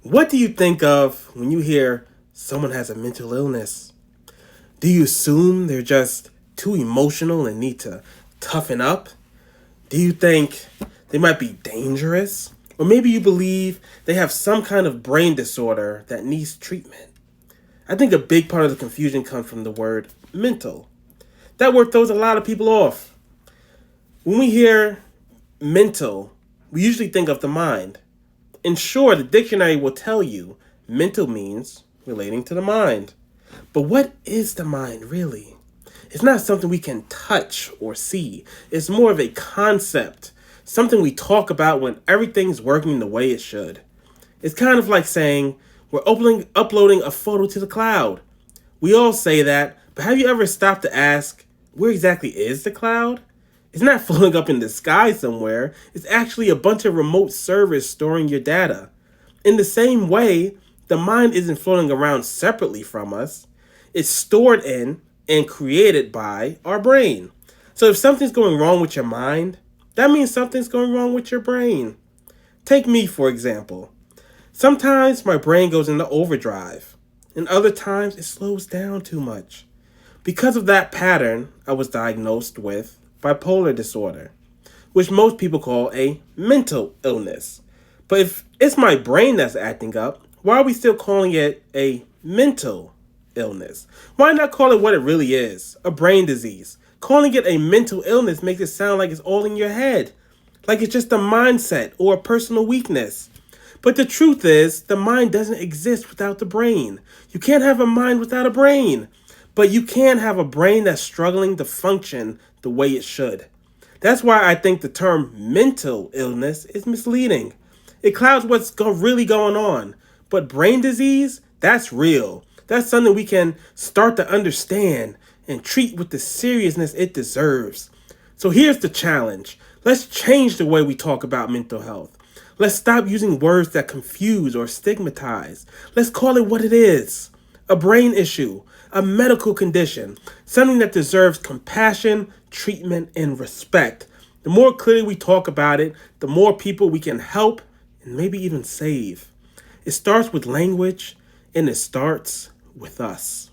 What do you think of when you hear someone has a mental illness? Do you assume they're just too emotional and need to toughen up? Do you think they might be dangerous? Or maybe you believe they have some kind of brain disorder that needs treatment. I think a big part of the confusion comes from the word mental. That word throws a lot of people off. When we hear mental, we usually think of the mind. And sure, the dictionary will tell you mental means relating to the mind. But what is the mind really? It's not something we can touch or see. It's more of a concept, something we talk about when everything's working the way it should. It's kind of like saying we're uploading a photo to the cloud. We all say that, but have you ever stopped to ask, where exactly is the cloud? It's not floating up in the sky somewhere. It's actually a bunch of remote servers storing your data. In the same way, the mind isn't floating around separately from us. It's stored in and created by our brain. So if something's going wrong with your mind, that means something's going wrong with your brain. Take me, for example. Sometimes my brain goes into overdrive, and other times it slows down too much. Because of that pattern, I was diagnosed with bipolar disorder, which most people call a mental illness. But if it's my brain that's acting up, why are we still calling it a mental illness? Why not call it what it really is, a brain disease? Calling it a mental illness makes it sound like it's all in your head, like it's just a mindset or a personal weakness. But the truth is, the mind doesn't exist without the brain. You can't have a mind without a brain. But you can have a brain that's struggling to function the way it should. That's why I think the term mental illness is misleading. It clouds what's really going on. But brain disease, that's real. That's something we can start to understand and treat with the seriousness it deserves. So here's the challenge. Let's change the way we talk about mental health. Let's stop using words that confuse or stigmatize. Let's call it what it is. A brain issue, a medical condition, something that deserves compassion, treatment, and respect. The more clearly we talk about it, the more people we can help and maybe even save. It starts with language, and it starts with us.